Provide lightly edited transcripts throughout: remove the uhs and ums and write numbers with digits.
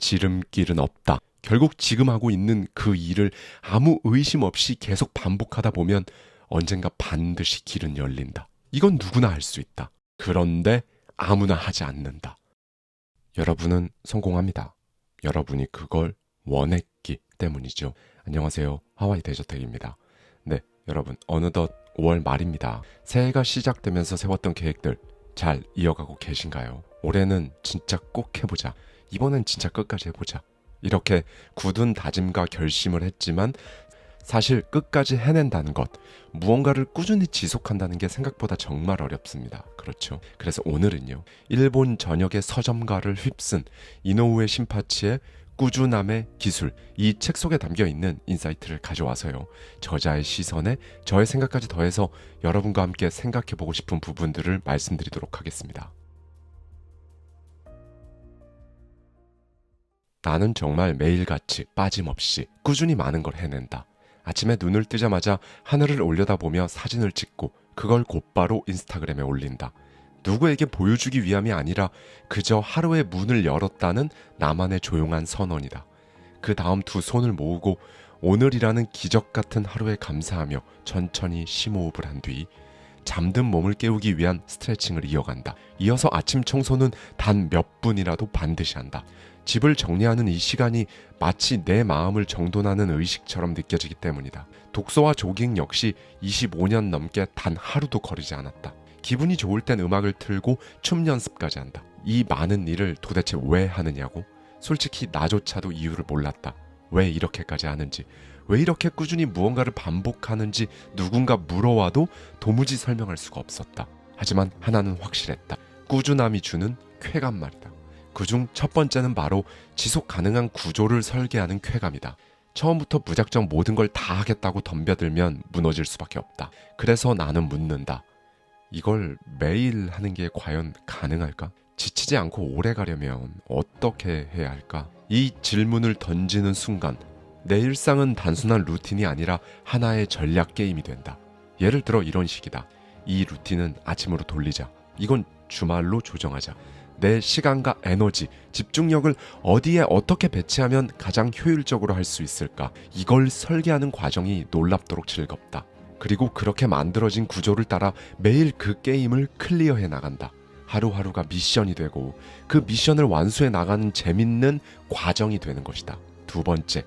지름길은 없다. 결국 지금 하고 있는 그 일을 아무 의심 없이 계속 반복하다 보면 언젠가 반드시 길은 열린다. 이건 누구나 할 수 있다. 그런데 아무나 하지 않는다. 여러분은 성공합니다. 여러분이 그걸 원했기 때문이죠. 안녕하세요. 하와이 대저택입니다. 네, 여러분 어느덧 5월 말입니다. 새해가 시작되면서 세웠던 계획들 잘 이어가고 계신가요? 올해는 진짜 꼭 해보자. 이번엔 진짜 끝까지 해보자. 이렇게 굳은 다짐과 결심을 했지만 사실 끝까지 해낸다는 것, 무언가를 꾸준히 지속한다는 게 생각보다 정말 어렵습니다. 그렇죠? 그래서 오늘은요, 일본 전역의 서점가를 휩쓴 이노우에 신파치의 꾸준함의 기술, 이 책 속에 담겨있는 인사이트를 가져와서요, 저자의 시선에 저의 생각까지 더해서 여러분과 함께 생각해보고 싶은 부분들을 말씀드리도록 하겠습니다. 나는 정말 매일같이 빠짐없이 꾸준히 많은 걸 해낸다. 아침에 눈을 뜨자마자 하늘을 올려다보며 사진을 찍고 그걸 곧바로 인스타그램에 올린다. 누구에게 보여주기 위함이 아니라 그저 하루의 문을 열었다는 나만의 조용한 선언이다. 그 다음 두 손을 모으고 오늘이라는 기적 같은 하루에 감사하며 천천히 심호흡을 한 뒤 잠든 몸을 깨우기 위한 스트레칭을 이어간다. 이어서 아침 청소는 단 몇 분이라도 반드시 한다. 집을 정리하는 이 시간이 마치 내 마음을 정돈하는 의식처럼 느껴지기 때문이다. 독서와 조깅 역시 25년 넘게 단 하루도 거르지 않았다. 기분이 좋을 땐 음악을 틀고 춤 연습까지 한다. 이 많은 일을 도대체 왜 하느냐고? 솔직히 나조차도 이유를 몰랐다. 왜 이렇게까지 하는지, 왜 이렇게 꾸준히 무언가를 반복하는지 누군가 물어와도 도무지 설명할 수가 없었다. 하지만 하나는 확실했다. 꾸준함이 주는 쾌감 말이다. 그중 첫 번째는 바로 지속 가능한 구조를 설계하는 쾌감이다. 처음부터 무작정 모든 걸 다 하겠다고 덤벼들면 무너질 수밖에 없다. 그래서 나는 묻는다. 이걸 매일 하는 게 과연 가능할까? 지치지 않고 오래 가려면 어떻게 해야 할까? 이 질문을 던지는 순간 내 일상은 단순한 루틴이 아니라 하나의 전략 게임이 된다. 예를 들어 이런 식이다. 이 루틴은 아침으로 돌리자. 이건 주말로 조정하자. 내 시간과 에너지, 집중력을 어디에 어떻게 배치하면 가장 효율적으로 할 수 있을까? 이걸 설계하는 과정이 놀랍도록 즐겁다. 그리고 그렇게 만들어진 구조를 따라 매일 그 게임을 클리어해 나간다. 하루하루가 미션이 되고 그 미션을 완수해 나가는 재밌는 과정이 되는 것이다. 두 번째,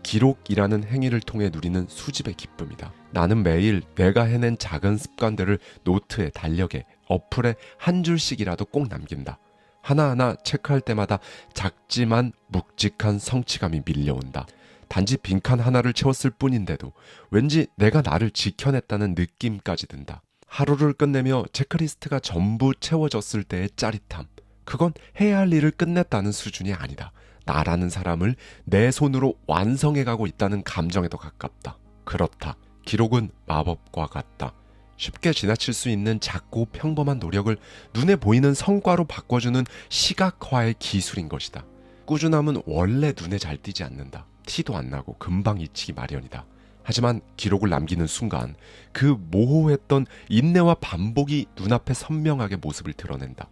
기록이라는 행위를 통해 누리는 수집의 기쁨이다. 나는 매일 내가 해낸 작은 습관들을 노트에, 달력에, 어플에 한 줄씩이라도 꼭 남긴다. 하나하나 체크할 때마다 작지만 묵직한 성취감이 밀려온다. 단지 빈칸 하나를 채웠을 뿐인데도 왠지 내가 나를 지켜냈다는 느낌까지 든다. 하루를 끝내며 체크리스트가 전부 채워졌을 때의 짜릿함. 그건 해야 할 일을 끝냈다는 수준이 아니다. 나라는 사람을 내 손으로 완성해가고 있다는 감정에 더 가깝다. 그렇다. 기록은 마법과 같다. 쉽게 지나칠 수 있는 작고 평범한 노력을 눈에 보이는 성과로 바꿔주는 시각화의 기술인 것이다. 꾸준함은 원래 눈에 잘 띄지 않는다. 티도 안 나고 금방 잊히기 마련이다. 하지만 기록을 남기는 순간 그 모호했던 인내와 반복이 눈앞에 선명하게 모습을 드러낸다.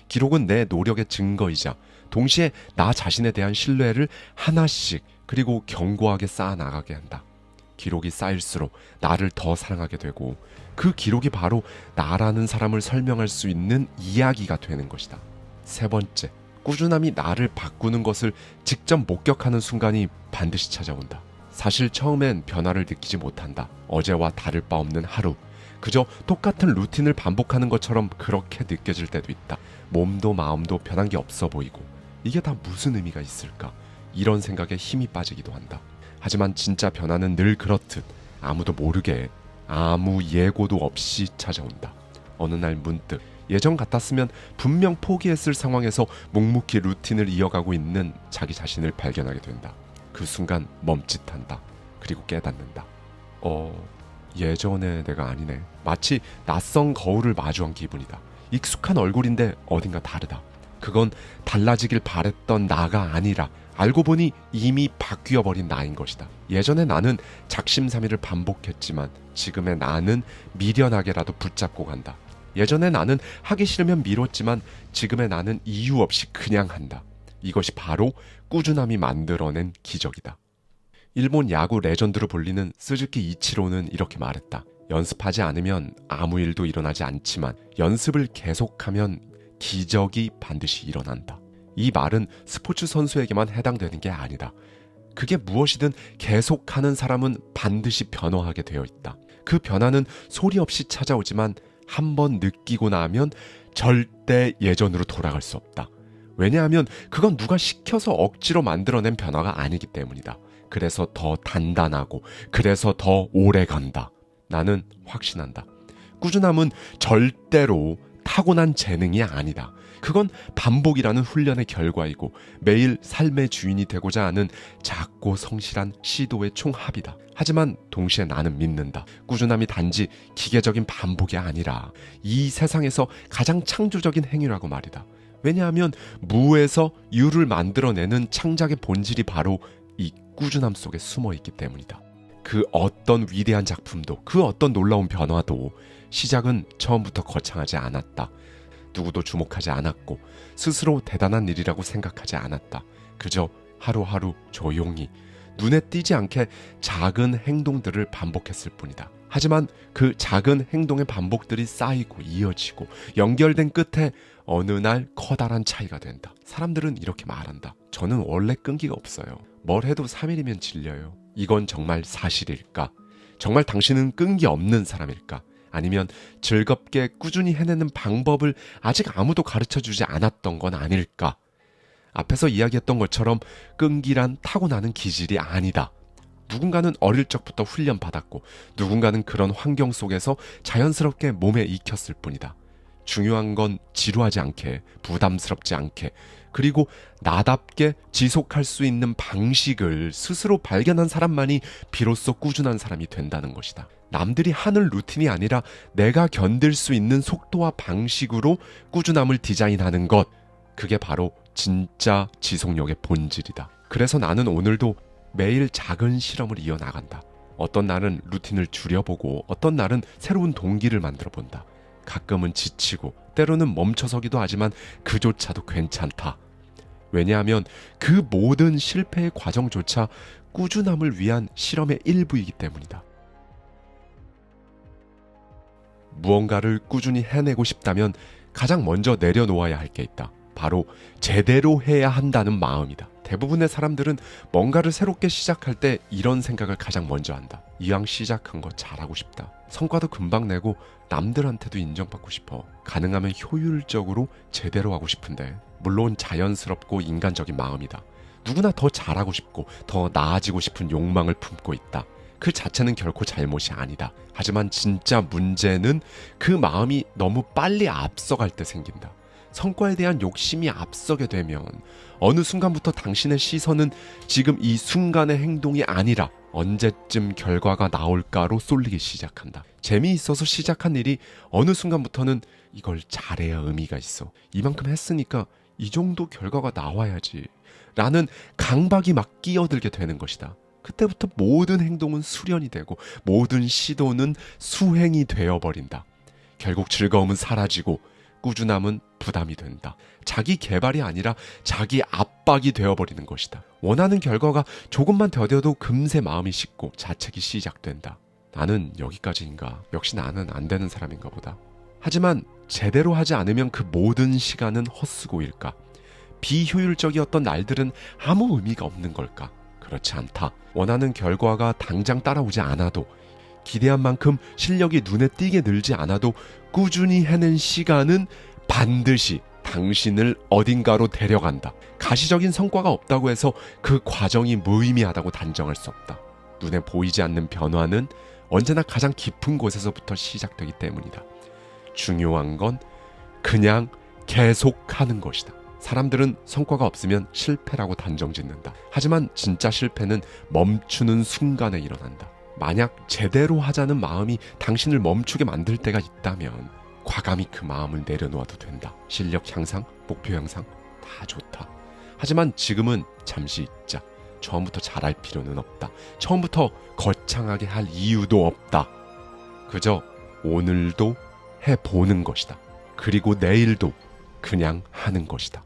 기록은 내 노력의 증거이자 동시에 나 자신에 대한 신뢰를 하나씩 그리고 견고하게 쌓아나가게 한다. 기록이 쌓일수록 나를 더 사랑하게 되고 그 기록이 바로 나라는 사람을 설명할 수 있는 이야기가 되는 것이다. 세 번째, 꾸준함이 나를 바꾸는 것을 직접 목격하는 순간이 반드시 찾아온다. 사실 처음엔 변화를 느끼지 못한다. 어제와 다를 바 없는 하루. 그저 똑같은 루틴을 반복하는 것처럼 그렇게 느껴질 때도 있다. 몸도 마음도 변한 게 없어 보이고 이게 다 무슨 의미가 있을까? 이런 생각에 힘이 빠지기도 한다. 하지만 진짜 변화는 늘 그렇듯 아무도 모르게 아무 예고도 없이 찾아온다. 어느 날 문득 예전 같았으면 분명 포기했을 상황에서 묵묵히 루틴을 이어가고 있는 자기 자신을 발견하게 된다. 그 순간 멈칫한다. 그리고 깨닫는다. 예전의 내가 아니네. 마치 낯선 거울을 마주한 기분이다. 익숙한 얼굴인데 어딘가 다르다. 그건 달라지길 바랬던 나가 아니라 알고 보니 이미 바뀌어버린 나인 것이다. 예전에 나는 작심삼일을 반복했지만 지금의 나는 미련하게라도 붙잡고 간다. 예전에 나는 하기 싫으면 미뤘지만 지금의 나는 이유 없이 그냥 한다. 이것이 바로 꾸준함이 만들어낸 기적이다. 일본 야구 레전드로 불리는 스즈키 이치로는 이렇게 말했다. 연습하지 않으면 아무 일도 일어나지 않지만 연습을 계속하면 기적이 반드시 일어난다. 이 말은 스포츠 선수에게만 해당되는 게 아니다. 그게 무엇이든 계속하는 사람은 반드시 변화하게 되어 있다. 그 변화는 소리 없이 찾아오지만 한번 느끼고 나면 절대 예전으로 돌아갈 수 없다. 왜냐하면 그건 누가 시켜서 억지로 만들어낸 변화가 아니기 때문이다. 그래서 더 단단하고 그래서 더 오래 간다. 나는 확신한다. 꾸준함은 절대로 타고난 재능이 아니다. 그건 반복이라는 훈련의 결과이고 매일 삶의 주인이 되고자 하는 작고 성실한 시도의 총합이다. 하지만 동시에 나는 믿는다. 꾸준함이 단지 기계적인 반복이 아니라 이 세상에서 가장 창조적인 행위라고 말이다. 왜냐하면 무에서 유를 만들어내는 창작의 본질이 바로 이 꾸준함 속에 숨어 있기 때문이다. 그 어떤 위대한 작품도, 그 어떤 놀라운 변화도 시작은 처음부터 거창하지 않았다. 누구도 주목하지 않았고 스스로 대단한 일이라고 생각하지 않았다. 그저 하루하루 조용히 눈에 띄지 않게 작은 행동들을 반복했을 뿐이다. 하지만 그 작은 행동의 반복들이 쌓이고 이어지고 연결된 끝에 어느 날 커다란 차이가 된다. 사람들은 이렇게 말한다. 저는 원래 끈기가 없어요. 뭘 해도 3일이면 질려요. 이건 정말 사실일까? 정말 당신은 끈기 없는 사람일까? 아니면 즐겁게 꾸준히 해내는 방법을 아직 아무도 가르쳐주지 않았던 건 아닐까? 앞에서 이야기했던 것처럼 끈기란 타고나는 기질이 아니다. 누군가는 어릴 적부터 훈련받았고 누군가는 그런 환경 속에서 자연스럽게 몸에 익혔을 뿐이다. 중요한 건 지루하지 않게, 부담스럽지 않게, 그리고 나답게 지속할 수 있는 방식을 스스로 발견한 사람만이 비로소 꾸준한 사람이 된다는 것이다. 남들이 하는 루틴이 아니라 내가 견딜 수 있는 속도와 방식으로 꾸준함을 디자인하는 것, 그게 바로 진짜 지속력의 본질이다. 그래서 나는 오늘도 매일 작은 실험을 이어나간다. 어떤 날은 루틴을 줄여보고 어떤 날은 새로운 동기를 만들어 본다. 가끔은 지치고 때로는 멈춰서기도 하지만 그조차도 괜찮다. 왜냐하면 그 모든 실패의 과정조차 꾸준함을 위한 실험의 일부이기 때문이다. 무언가를 꾸준히 해내고 싶다면 가장 먼저 내려놓아야 할 게 있다. 바로 제대로 해야 한다는 마음이다. 대부분의 사람들은 뭔가를 새롭게 시작할 때 이런 생각을 가장 먼저 한다. 이왕 시작한 거 잘하고 싶다. 성과도 금방 내고 남들한테도 인정받고 싶어. 가능하면 효율적으로 제대로 하고 싶은데, 물론 자연스럽고 인간적인 마음이다. 누구나 더 잘하고 싶고 더 나아지고 싶은 욕망을 품고 있다. 그 자체는 결코 잘못이 아니다. 하지만 진짜 문제는 그 마음이 너무 빨리 앞서갈 때 생긴다. 성과에 대한 욕심이 앞서게 되면 어느 순간부터 당신의 시선은 지금 이 순간의 행동이 아니라 언제쯤 결과가 나올까로 쏠리기 시작한다. 재미있어서 시작한 일이 어느 순간부터는 이걸 잘해야 의미가 있어. 이만큼 했으니까 이 정도 결과가 나와야지. 라는 강박이 막 끼어들게 되는 것이다. 그때부터 모든 행동은 수련이 되고 모든 시도는 수행이 되어버린다. 결국 즐거움은 사라지고 꾸준함은 부담이 된다. 자기 개발이 아니라 자기 압박이 되어버리는 것이다. 원하는 결과가 조금만 더뎌도 금세 마음이 식고 자책이 시작된다. 나는 여기까지인가? 역시 나는 안 되는 사람인가 보다. 하지만 제대로 하지 않으면 그 모든 시간은 헛수고일까? 비효율적이었던 날들은 아무 의미가 없는 걸까? 그렇지 않다. 원하는 결과가 당장 따라오지 않아도, 기대한 만큼 실력이 눈에 띄게 늘지 않아도 꾸준히 해낸 시간은 반드시 당신을 어딘가로 데려간다. 가시적인 성과가 없다고 해서 그 과정이 무의미하다고 단정할 수 없다. 눈에 보이지 않는 변화는 언제나 가장 깊은 곳에서부터 시작되기 때문이다. 중요한 건 그냥 계속하는 것이다. 사람들은 성과가 없으면 실패라고 단정짓는다. 하지만 진짜 실패는 멈추는 순간에 일어난다. 만약 제대로 하자는 마음이 당신을 멈추게 만들 때가 있다면 과감히 그 마음을 내려놓아도 된다. 실력 향상, 목표 향상 다 좋다. 하지만 지금은 잠시 있자. 처음부터 잘할 필요는 없다. 처음부터 거창하게 할 이유도 없다. 그저 오늘도 해보는 것이다. 그리고 내일도 그냥 하는 것이다.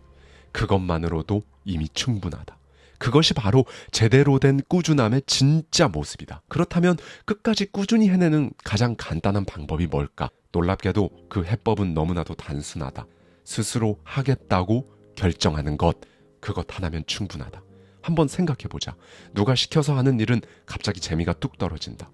그것만으로도 이미 충분하다. 그것이 바로 제대로 된 꾸준함의 진짜 모습이다. 그렇다면 끝까지 꾸준히 해내는 가장 간단한 방법이 뭘까? 놀랍게도 그 해법은 너무나도 단순하다. 스스로 하겠다고 결정하는 것, 그것 하나면 충분하다. 한번 생각해보자. 누가 시켜서 하는 일은 갑자기 재미가 뚝 떨어진다.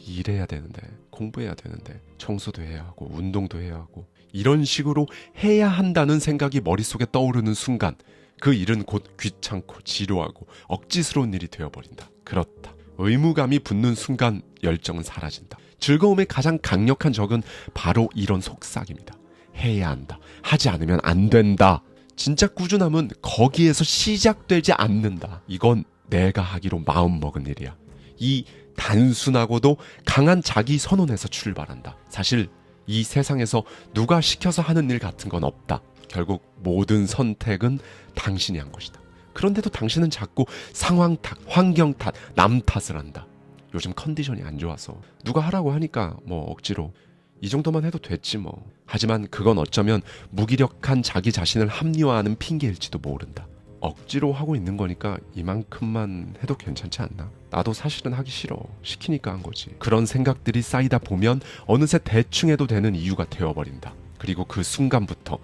일해야 되는데, 공부해야 되는데, 청소도 해야 하고, 운동도 해야 하고, 이런 식으로 해야 한다는 생각이 머릿속에 떠오르는 순간 그 일은 곧 귀찮고 지루하고 억지스러운 일이 되어버린다. 그렇다. 의무감이 붙는 순간 열정은 사라진다. 즐거움의 가장 강력한 적은 바로 이런 속삭임이다. 해야 한다. 하지 않으면 안 된다. 진짜 꾸준함은 거기에서 시작되지 않는다. 이건 내가 하기로 마음먹은 일이야. 이 단순하고도 강한 자기 선언에서 출발한다. 사실 이 세상에서 누가 시켜서 하는 일 같은 건 없다. 결국 모든 선택은 당신이 한 것이다. 그런데도 당신은 자꾸 상황 탓, 환경 탓, 남 탓을 한다. 요즘 컨디션이 안 좋아서 누가 하라고 하니까 억지로 이 정도만 해도 됐지 뭐. 하지만 그건 어쩌면 무기력한 자기 자신을 합리화하는 핑계일지도 모른다. 억지로 하고 있는 거니까 이만큼만 해도 괜찮지 않나? 나도 사실은 하기 싫어. 시키니까 한 거지. 그런 생각들이 쌓이다 보면 어느새 대충 해도 되는 이유가 되어버린다. 그리고 그 순간부터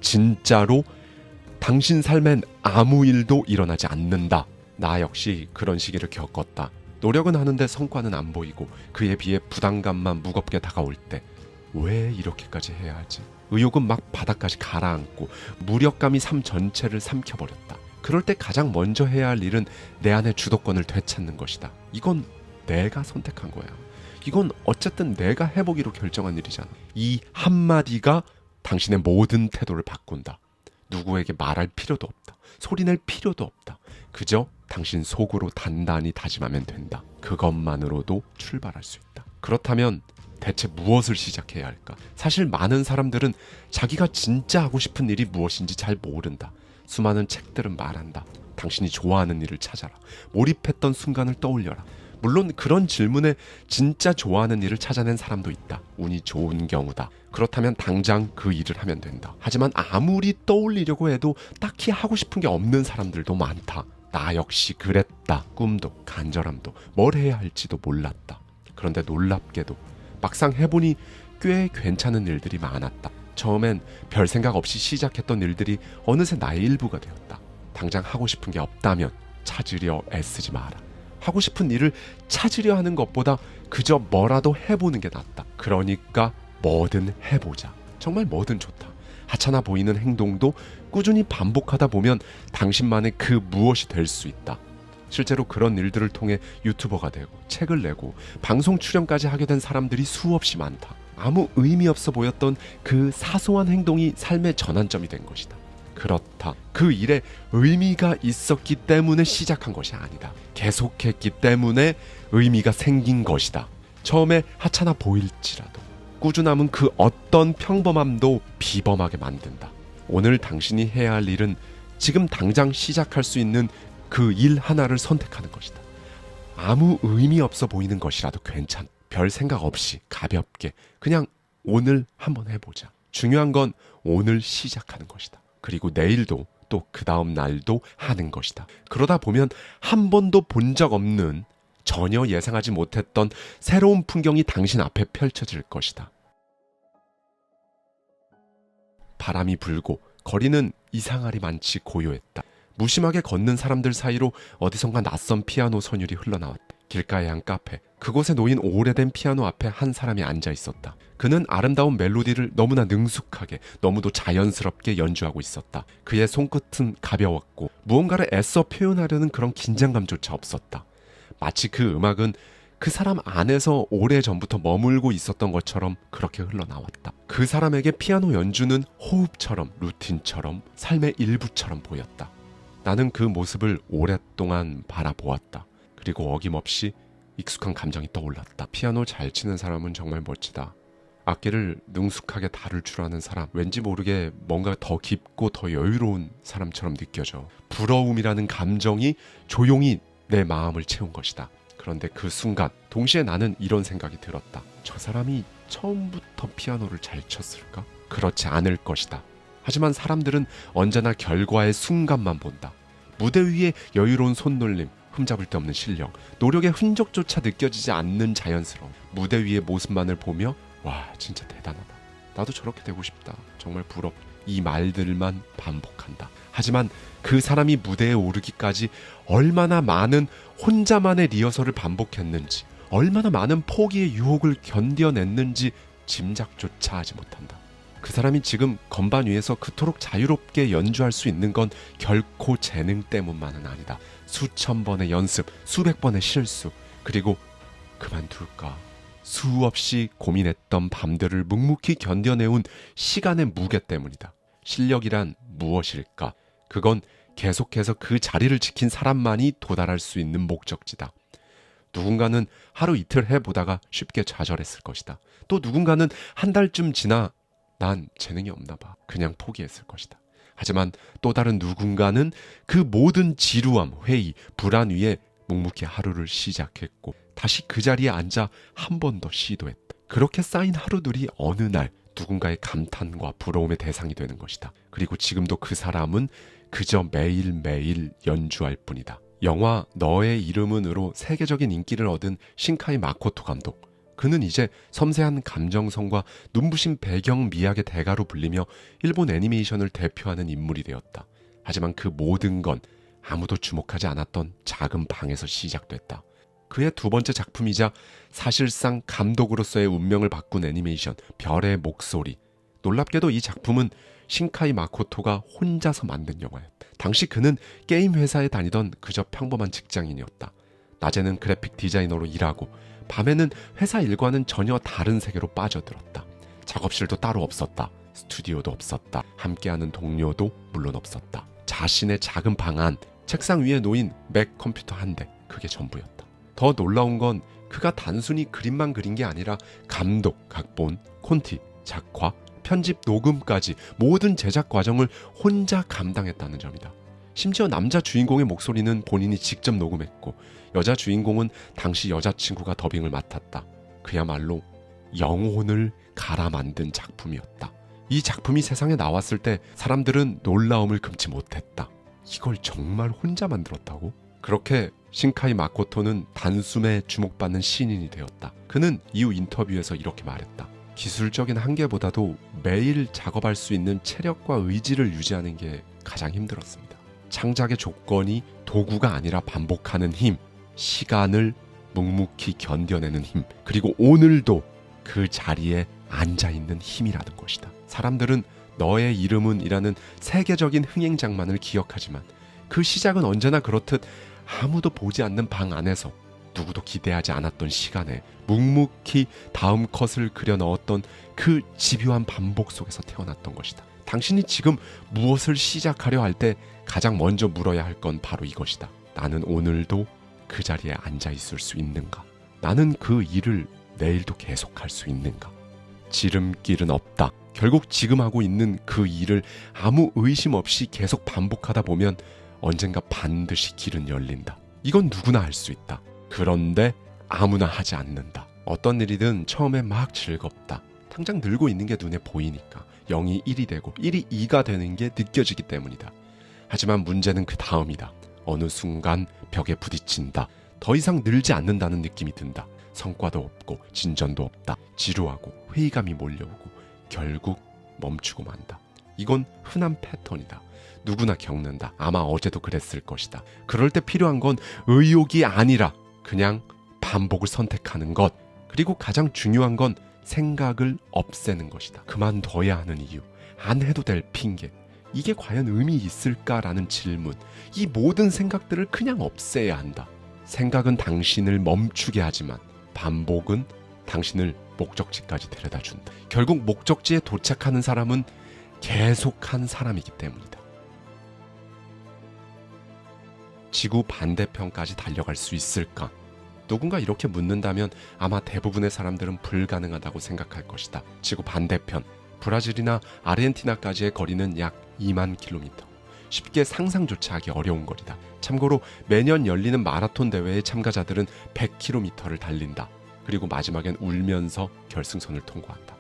진짜로 당신 삶엔 아무 일도 일어나지 않는다. 나 역시 그런 시기를 겪었다. 노력은 하는데 성과는 안 보이고 그에 비해 부담감만 무겁게 다가올 때 왜 이렇게까지 해야 하지? 의욕은 막 바닥까지 가라앉고 무력감이 삶 전체를 삼켜버렸다. 그럴 때 가장 먼저 해야 할 일은 내 안의 주도권을 되찾는 것이다. 이건 내가 선택한 거야. 이건 어쨌든 내가 해보기로 결정한 일이잖아. 이 한마디가 당신의 모든 태도를 바꾼다. 누구에게 말할 필요도 없다. 소리낼 필요도 없다. 그저 당신 속으로 단단히 다짐하면 된다. 그것만으로도 출발할 수 있다. 그렇다면 대체 무엇을 시작해야 할까? 사실 많은 사람들은 자기가 진짜 하고 싶은 일이 무엇인지 잘 모른다. 수많은 책들은 말한다. 당신이 좋아하는 일을 찾아라. 몰입했던 순간을 떠올려라. 물론 그런 질문에 진짜 좋아하는 일을 찾아낸 사람도 있다. 운이 좋은 경우다. 그렇다면 당장 그 일을 하면 된다. 하지만 아무리 떠올리려고 해도 딱히 하고 싶은 게 없는 사람들도 많다. 나 역시 그랬다. 꿈도 간절함도 뭘 해야 할지도 몰랐다. 그런데 놀랍게도 막상 해보니 꽤 괜찮은 일들이 많았다. 처음엔 별 생각 없이 시작했던 일들이 어느새 나의 일부가 되었다. 당장 하고 싶은 게 없다면 찾으려 애쓰지 마라. 하고 싶은 일을 찾으려 하는 것보다 그저 뭐라도 해보는 게 낫다. 그러니까 뭐든 해보자. 정말 뭐든 좋다. 하찮아 보이는 행동도 꾸준히 반복하다 보면 당신만의 그 무엇이 될 수 있다. 실제로 그런 일들을 통해 유튜버가 되고 책을 내고 방송 출연까지 하게 된 사람들이 수없이 많다. 아무 의미 없어 보였던 그 사소한 행동이 삶의 전환점이 된 것이다. 그렇다. 그 일에 의미가 있었기 때문에 시작한 것이 아니다. 계속했기 때문에 의미가 생긴 것이다. 처음에 하찮아 보일지라도 꾸준함은 그 어떤 평범함도 비범하게 만든다. 오늘 당신이 해야 할 일은 지금 당장 시작할 수 있는 그 일 하나를 선택하는 것이다. 아무 의미 없어 보이는 것이라도 괜찮아. 별 생각 없이 가볍게 그냥 오늘 한번 해보자. 중요한 건 오늘 시작하는 것이다. 그리고 내일도 또 그 다음 날도 하는 것이다. 그러다 보면 한 번도 본 적 없는 전혀 예상하지 못했던 새로운 풍경이 당신 앞에 펼쳐질 것이다. 바람이 불고 거리는 이상하리 많지 고요했다. 무심하게 걷는 사람들 사이로 어디선가 낯선 피아노 선율이 흘러나왔다. 길가의 한 카페, 그곳에 놓인 오래된 피아노 앞에 한 사람이 앉아 있었다. 그는 아름다운 멜로디를 너무나 능숙하게, 너무도 자연스럽게 연주하고 있었다. 그의 손끝은 가벼웠고 무언가를 애써 표현하려는 그런 긴장감조차 없었다. 마치 그 음악은 그 사람 안에서 오래전부터 머물고 있었던 것처럼 그렇게 흘러나왔다. 그 사람에게 피아노 연주는 호흡처럼, 루틴처럼, 삶의 일부처럼 보였다. 나는 그 모습을 오랫동안 바라보았다. 그리고 어김없이 익숙한 감정이 떠올랐다. 피아노 잘 치는 사람은 정말 멋지다. 악기를 능숙하게 다룰 줄 아는 사람, 왠지 모르게 뭔가 더 깊고 더 여유로운 사람처럼 느껴져. 부러움이라는 감정이 조용히 내 마음을 채운 것이다. 그런데 그 순간 동시에 나는 이런 생각이 들었다. 저 사람이 처음부터 피아노를 잘 쳤을까? 그렇지 않을 것이다. 하지만 사람들은 언제나 결과의 순간만 본다. 무대 위의 여유로운 손놀림, 흠잡을 데 없는 실력, 노력의 흔적조차 느껴지지 않는 자연스러움, 무대 위의 모습만을 보며 와 진짜 대단하다, 나도 저렇게 되고 싶다, 정말 부럽다, 이 말들만 반복한다. 하지만 그 사람이 무대에 오르기까지 얼마나 많은 혼자만의 리허설을 반복했는지, 얼마나 많은 포기의 유혹을 견뎌냈는지 짐작조차 하지 못한다. 그 사람이 지금 건반 위에서 그토록 자유롭게 연주할 수 있는 건 결코 재능 때문만은 아니다. 수천 번의 연습, 수백 번의 실수, 그리고 그만둘까 수없이 고민했던 밤들을 묵묵히 견뎌내온 시간의 무게 때문이다. 실력이란 무엇일까? 그건 계속해서 그 자리를 지킨 사람만이 도달할 수 있는 목적지다. 누군가는 하루 이틀 해보다가 쉽게 좌절했을 것이다. 또 누군가는 한 달쯤 지나 난 재능이 없나 봐, 그냥 포기했을 것이다. 하지만 또 다른 누군가는 그 모든 지루함, 회의, 불안 위에 묵묵히 하루를 시작했고 다시 그 자리에 앉아 한 번 더 시도했다. 그렇게 쌓인 하루들이 어느 날 누군가의 감탄과 부러움의 대상이 되는 것이다. 그리고 지금도 그 사람은 그저 매일매일 연주할 뿐이다. 영화 너의 이름은으로 세계적인 인기를 얻은 신카이 마코토 감독. 그는 이제 섬세한 감정선과 눈부신 배경 미학의 대가로 불리며 일본 애니메이션을 대표하는 인물이 되었다. 하지만 그 모든 건 아무도 주목하지 않았던 작은 방에서 시작됐다. 그의 두 번째 작품이자 사실상 감독으로서의 운명을 바꾼 애니메이션 별의 목소리. 놀랍게도 이 작품은 신카이 마코토가 혼자서 만든 영화였다. 당시 그는 게임 회사에 다니던 그저 평범한 직장인이었다. 낮에는 그래픽 디자이너로 일하고 밤에는 회사 일과는 전혀 다른 세계로 빠져들었다. 작업실도 따로 없었다. 스튜디오도 없었다. 함께하는 동료도 물론 없었다. 자신의 작은 방 안, 책상 위에 놓인 맥 컴퓨터 한 대, 그게 전부였다. 더 놀라운 건 그가 단순히 그림만 그린 게 아니라 감독, 각본, 콘티, 작화, 편집, 녹음까지 모든 제작 과정을 혼자 감당했다는 점이다. 심지어 남자 주인공의 목소리는 본인이 직접 녹음했고 여자 주인공은 당시 여자친구가 더빙을 맡았다. 그야말로 영혼을 갈아 만든 작품이었다. 이 작품이 세상에 나왔을 때 사람들은 놀라움을 금치 못했다. 이걸 정말 혼자 만들었다고? 그렇게 신카이 마코토는 단숨에 주목받는 신인이 되었다. 그는 이후 인터뷰에서 이렇게 말했다. 기술적인 한계보다도 매일 작업할 수 있는 체력과 의지를 유지하는 게 가장 힘들었습니다. 창작의 조건이 도구가 아니라 반복하는 힘, 시간을 묵묵히 견뎌내는 힘, 그리고 오늘도 그 자리에 앉아있는 힘이라는 것이다. 사람들은 너의 이름은 이라는 세계적인 흥행작만을 기억하지만 그 시작은 언제나 그렇듯 아무도 보지 않는 방 안에서 누구도 기대하지 않았던 시간에 묵묵히 다음 컷을 그려 넣었던 그 집요한 반복 속에서 태어났던 것이다. 당신이 지금 무엇을 시작하려 할 때 가장 먼저 물어야 할 건 바로 이것이다. 나는 오늘도 그 자리에 앉아 있을 수 있는가? 나는 그 일을 내일도 계속할 수 있는가? 지름길은 없다. 결국 지금 하고 있는 그 일을 아무 의심 없이 계속 반복하다 보면 언젠가 반드시 길은 열린다. 이건 누구나 할 수 있다. 그런데 아무나 하지 않는다. 어떤 일이든 처음에 막 즐겁다. 당장 늘고 있는 게 눈에 보이니까 0이 1이 되고 1이 2가 되는 게 느껴지기 때문이다. 하지만 문제는 그 다음이다. 어느 순간 벽에 부딪힌다. 더 이상 늘지 않는다는 느낌이 든다. 성과도 없고 진전도 없다. 지루하고 회의감이 몰려오고 결국 멈추고 만다. 이건 흔한 패턴이다. 누구나 겪는다. 아마 어제도 그랬을 것이다. 그럴 때 필요한 건 의욕이 아니라 그냥 반복을 선택하는 것. 그리고 가장 중요한 건 생각을 없애는 것이다. 그만둬야 하는 이유, 안 해도 될 핑계, 이게 과연 의미 있을까라는 질문. 이 모든 생각들을 그냥 없애야 한다. 생각은 당신을 멈추게 하지만 반복은 당신을 목적지까지 데려다준다. 결국 목적지에 도착하는 사람은 계속한 사람이기 때문이다. 지구 반대편까지 달려갈 수 있을까? 누군가 이렇게 묻는다면 아마 대부분의 사람들은 불가능하다고 생각할 것이다. 지구 반대편, 브라질이나 아르헨티나까지의 거리는 약 2만 킬로미터. 쉽게 상상조차 하기 어려운 거리다. 참고로 매년 열리는 마라톤 대회의 참가자들은 100km를 달린다. 그리고 마지막엔 울면서 결승선을 통과한다.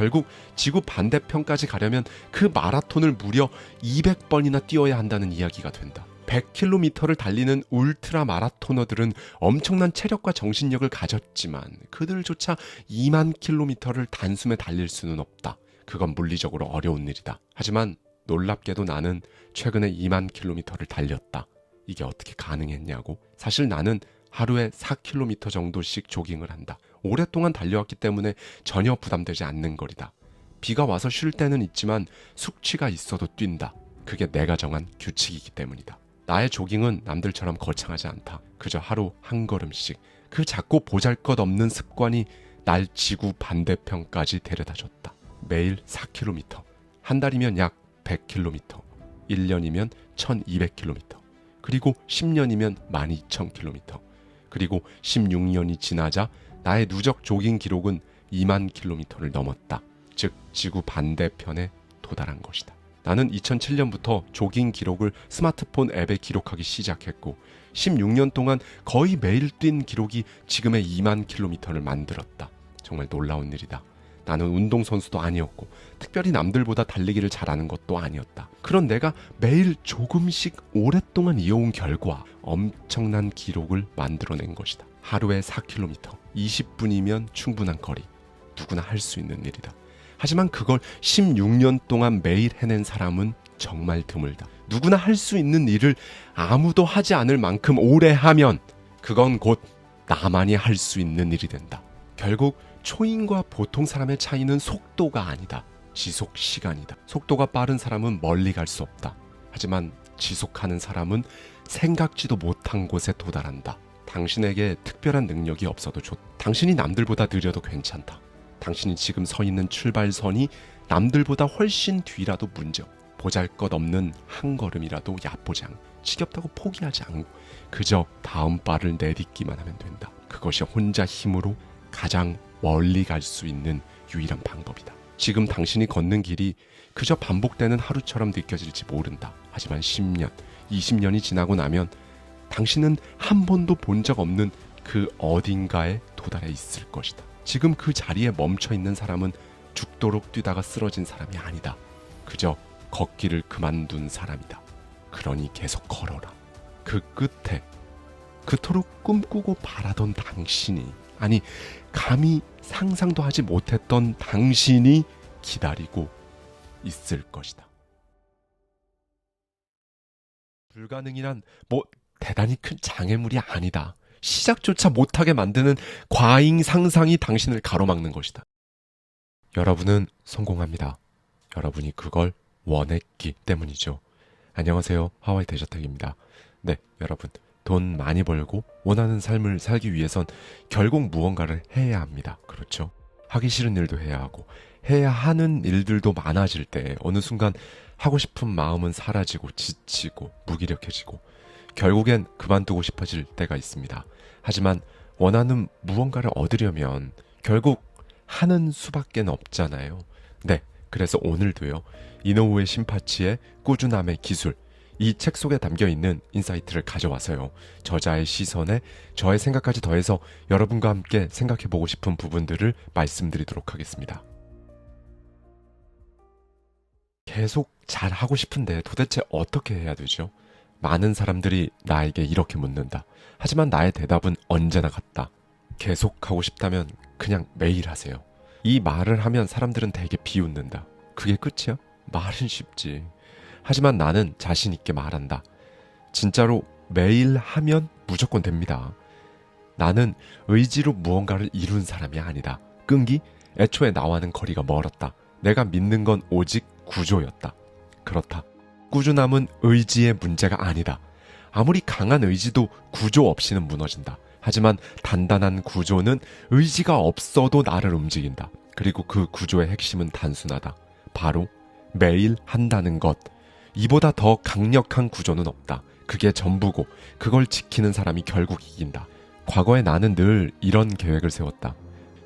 결국 지구 반대편까지 가려면 그 마라톤을 무려 200번이나 뛰어야 한다는 이야기가 된다. 100km를 달리는 울트라 마라토너들은 엄청난 체력과 정신력을 가졌지만 그들조차 2만 킬로미터를 단숨에 달릴 수는 없다. 그건 물리적으로 어려운 일이다. 하지만 놀랍게도 나는 최근에 2만 킬로미터를 달렸다. 이게 어떻게 가능했냐고? 사실 나는 하루에 4km 정도씩 조깅을 한다. 오랫동안 달려왔기 때문에 전혀 부담되지 않는 거리다. 비가 와서 쉴 때는 있지만 숙취가 있어도 뛴다. 그게 내가 정한 규칙이기 때문이다. 나의 조깅은 남들처럼 거창하지 않다. 그저 하루 한 걸음씩. 그 작고 보잘것없는 습관이 날 지구 반대편까지 데려다줬다. 매일 4km, 한 달이면 약 100km, 1년이면 1200km, 그리고 10년이면 12000km, 그리고 16년이 지나자 나의 누적 조깅 기록은 2만 km를 넘었다. 즉 지구 반대편에 도달한 것이다. 나는 2007년부터 조깅 기록을 스마트폰 앱에 기록하기 시작했고 16년 동안 거의 매일 뛴 기록이 지금의 2만 킬로미터를 만들었다. 정말 놀라운 일이다. 나는 운동선수도 아니었고 특별히 남들보다 달리기를 잘하는 것도 아니었다. 그런 내가 매일 조금씩 오랫동안 이어온 결과 엄청난 기록을 만들어낸 것이다. 하루에 4km, 20분이면 충분한 거리. 누구나 할 수 있는 일이다. 하지만 그걸 16년 동안 매일 해낸 사람은 정말 드물다. 누구나 할 수 있는 일을 아무도 하지 않을 만큼 오래 하면 그건 곧 나만이 할 수 있는 일이 된다. 결국 초인과 보통 사람의 차이는 속도가 아니다. 지속 시간이다. 속도가 빠른 사람은 멀리 갈 수 없다. 하지만 지속하는 사람은 생각지도 못한 곳에 도달한다. 당신에게 특별한 능력이 없어도 좋다. 당신이 남들보다 느려도 괜찮다. 당신이 지금 서 있는 출발선이 남들보다 훨씬 뒤라도 문제없다. 보잘것없는 한 걸음이라도 얕보지 않고 지겹다고 포기하지 않고 그저 다음 발을 내딛기만 하면 된다. 그것이 혼자 힘으로 가장 멀리 갈 수 있는 유일한 방법이다. 지금 당신이 걷는 길이 그저 반복되는 하루처럼 느껴질지 모른다. 하지만 10년, 20년이 지나고 나면 당신은 한 번도 본 적 없는 그 어딘가에 도달해 있을 것이다. 지금 그 자리에 멈춰 있는 사람은 죽도록 뛰다가 쓰러진 사람이 아니다. 그저 걷기를 그만둔 사람이다. 그러니 계속 걸어라. 그 끝에 그토록 꿈꾸고 바라던 당신이, 아니 감히 상상도 하지 못했던 당신이 기다리고 있을 것이다. 불가능이란 뭐 대단히 큰 장애물이 아니다. 시작조차 못하게 만드는 과잉 상상이 당신을 가로막는 것이다. 여러분은 성공합니다. 여러분이 그걸 원했기 때문이죠. 안녕하세요. 하와이 대저택입니다. 네, 여러분. 돈 많이 벌고 원하는 삶을 살기 위해선 결국 무언가를 해야 합니다. 그렇죠? 하기 싫은 일도 해야 하고 해야 하는 일들도 많아질 때 어느 순간 하고 싶은 마음은 사라지고 지치고 무기력해지고 결국엔 그만두고 싶어질 때가 있습니다. 하지만 원하는 무언가를 얻으려면 결국 하는 수밖에 없잖아요. 네, 그래서 오늘도요. 이노우에 신파치의 꾸준함의 기술, 이 책 속에 담겨있는 인사이트를 가져와서요. 저자의 시선에 저의 생각까지 더해서 여러분과 함께 생각해보고 싶은 부분들을 말씀드리도록 하겠습니다. 계속 잘하고 싶은데 도대체 어떻게 해야 되죠? 많은 사람들이 나에게 이렇게 묻는다. 하지만 나의 대답은 언제나 같다. 계속 하고 싶다면 그냥 매일 하세요. 이 말을 하면 사람들은 되게 비웃는다. 그게 끝이야? 말은 쉽지. 하지만 나는 자신 있게 말한다. 진짜로 매일 하면 무조건 됩니다. 나는 의지로 무언가를 이룬 사람이 아니다. 끈기? 애초에 나와는 거리가 멀었다. 내가 믿는 건 오직 구조였다. 그렇다. 꾸준함은 의지의 문제가 아니다. 아무리 강한 의지도 구조 없이는 무너진다. 하지만 단단한 구조는 의지가 없어도 나를 움직인다. 그리고 그 구조의 핵심은 단순하다. 바로 매일 한다는 것. 이보다 더 강력한 구조는 없다. 그게 전부고 그걸 지키는 사람이 결국 이긴다. 과거에 나는 늘 이런 계획을 세웠다.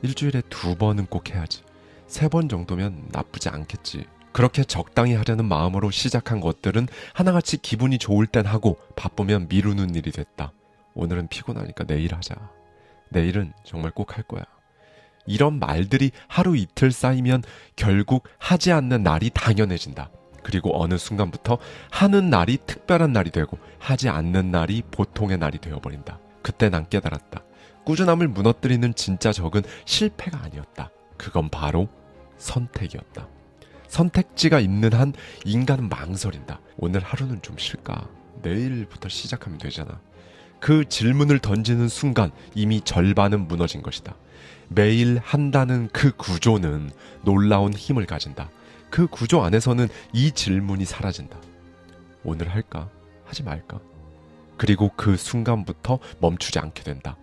일주일에 2번은 꼭 해야지. 3번 정도면 나쁘지 않겠지. 그렇게 적당히 하려는 마음으로 시작한 것들은 하나같이 기분이 좋을 땐 하고 바쁘면 미루는 일이 됐다. 오늘은 피곤하니까 내일 하자. 내일은 정말 꼭 할 거야. 이런 말들이 하루 이틀 쌓이면 결국 하지 않는 날이 당연해진다. 그리고 어느 순간부터 하는 날이 특별한 날이 되고 하지 않는 날이 보통의 날이 되어버린다. 그때 난 깨달았다. 꾸준함을 무너뜨리는 진짜 적은 실패가 아니었다. 그건 바로 선택이었다. 선택지가 있는 한 인간은 망설인다. 오늘 하루는 좀 쉴까? 내일부터 시작하면 되잖아. 그 질문을 던지는 순간 이미 절반은 무너진 것이다. 매일 한다는 그 구조는 놀라운 힘을 가진다. 그 구조 안에서는 이 질문이 사라진다. 오늘 할까? 하지 말까? 그리고 그 순간부터 멈추지 않게 된다.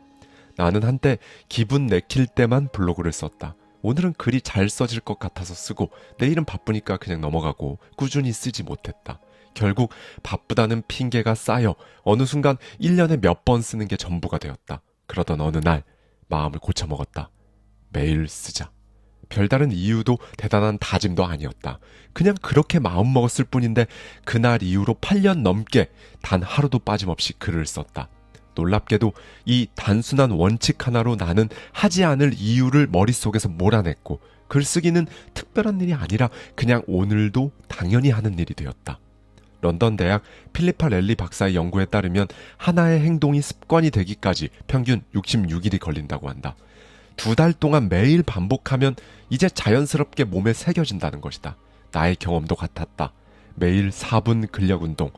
나는 한때 기분 내킬 때만 블로그를 썼다. 오늘은 글이 잘 써질 것 같아서 쓰고 내일은 바쁘니까 그냥 넘어가고 꾸준히 쓰지 못했다. 결국 바쁘다는 핑계가 쌓여 어느 순간 1년에 몇 번 쓰는 게 전부가 되었다. 그러던 어느 날 마음을 고쳐먹었다. 매일 쓰자. 별다른 이유도 대단한 다짐도 아니었다. 그냥 그렇게 마음먹었을 뿐인데 그날 이후로 8년 넘게 단 하루도 빠짐없이 글을 썼다. 놀랍게도 이 단순한 원칙 하나로 나는 하지 않을 이유를 머릿속에서 몰아냈고 글쓰기는 특별한 일이 아니라 그냥 오늘도 당연히 하는 일이 되었다. 런던 대학 필리파 랠리 박사의 연구에 따르면 하나의 행동이 습관이 되기까지 평균 66일이 걸린다고 한다. 2달 동안 매일 반복하면 이제 자연스럽게 몸에 새겨진다는 것이다. 나의 경험도 같았다. 매일 4분 근력 운동.